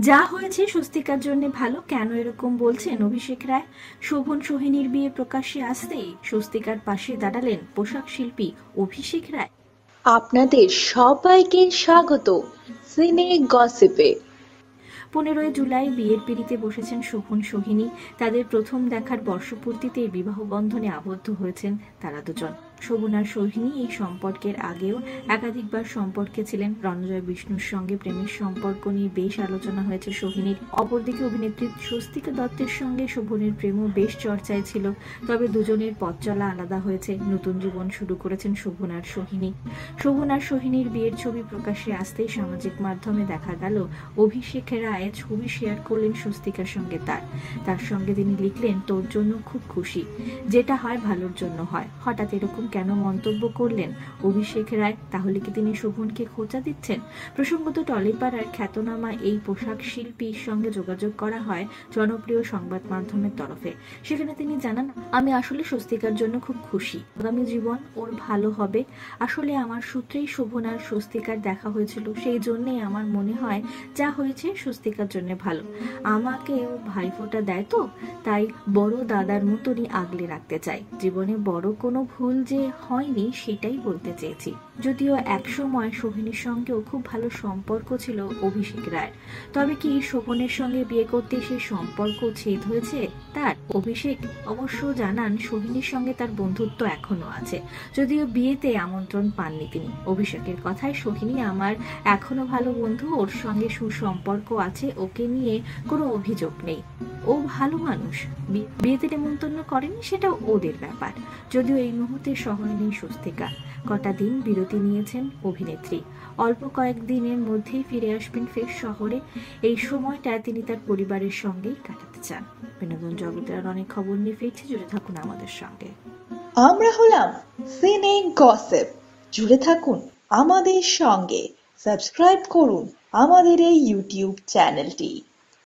যা হয়েছে স্বস্তিকার জন্য ভালো, কেন এরকম বলছেন অভিষেক রায়? শোভন সোহিনীর বিয়ে প্রকাশ্যে আসতেই স্বস্তিকার পাশে দাঁড়ালেন পোশাক শিল্পী অভিষেক রায়। আপনাদের সবাইকে স্বাগত সিনে গসিপে। 15ই জুলাই বিয়ের পিঁড়িতে বসেছেন শোভন সোহিনী। তাদের প্রথম দেখার বর্ষপূর্তিতে বিবাহ বন্ধনে আবদ্ধ হয়েছেন তারা দুজন। শোভন আর সোহিনী এই সম্পর্কের আগেও একাধিকবার সম্পর্কে ছিলেন। রণজয় বিষ্ণুর সঙ্গে প্রেমের সম্পর্ক নিয়ে বেশ আলোচনা হয়েছে সোহিনীর। অপরদিকে অভিনেত্রী স্বস্তিকা দত্তের সঙ্গে শোভনের প্রেমও বেশ চর্চায় ছিল। তবে দুজনের পথ চলা আলাদা হয়েছে। নতুন জীবন শুরু করেছেন শোভন আর সোহিনী। শোভন আর সোহিনীর বিয়ের ছবি প্রকাশ্যে আসতেই সামাজিক মাধ্যমে দেখা গেল অভিষেক রায় ছবি শেয়ার করলেন স্বস্তিকার সঙ্গে। তার সঙ্গে তিনি লিখলেন, তোর জন্য খুব খুশি, যেটা হয় ভালোর জন্য হয়। হঠাৎ এরকম কেন মন্তব্য করলেন অভিষেক রায়? তাহলে কি তিনি শোভনকে খোঁচা দিচ্ছেন? প্রসঙ্গত টলিপাড়ার খ্যাতনামা এই পোশাক শিল্পীর সঙ্গে যোগাযোগ করা হয় জনপ্রিয় সংবাদ মাধ্যমের তরফে। সেখানে তিনি জানান, আমি আসলে স্বস্তিকার জন্য খুব খুশি, আগামী জীবন ওর ভালো হবে। আসলে আমার সূত্রেই শোভন আর স্বস্তিকার দেখা হয়েছিল, সেই জন্যই আমার মনে হয় যা হয়েছে স্বস্তিকার জন্য ভালো। আমাকে ও ভাইফোঁটা দেয় তো, তাই বড় দাদার মতনই আগলে রাখতে চাই। জীবনে বড় কোনো ভুল যে হয়নি সেটাই বলতে চেয়েছি। যদিও একসময় সোহিনীর সঙ্গেও খুব ভালো সম্পর্ক ছিল অভিষেক রায়ের। তবে কি শোভনের সঙ্গে বিয়ে করতে সেই সম্পর্ক ছেদ হয়েছে তার? অভিষেক অবশ্য জানান, সোহিনীর সঙ্গে তার বন্ধুত্ব এখনো আছে, যদিও বিয়েতে আমন্ত্রণ পাননি তিনি। অভিষেকের কথায়, সোহিনী আমার এখনো ভালো বন্ধু, ওর সঙ্গে সুসম্পর্ক আছে, ওকে নিয়ে কোনো অভিযোগ নেই, ও ভালো মানুষ। বিয়েতে নেমন্তন্ন করেনি সেটা ওদের ব্যাপার। যদিও এই মুহূর্তে শহরে নেই স্বস্তিকা। কটা দিন বিরতি নিয়েছেন অভিনেত্রী। অল্প কয়েকদিনের মধ্যেই ফিরে আসবেন ফের শহরে। এই সময়টা তিনি তার পরিবারের সঙ্গেই কাটাতে চান। বিনোদন জগতের অনেক খবর নিয়ে ফিরছে, জুড়ে থাকুন আমাদের সঙ্গে। আমরা হলাম সিনে গসিপ, জুড়ে থাকুন আমাদের সঙ্গে। সাবস্ক্রাইব করুন আমাদের এই ইউটিউব চ্যানেলটি।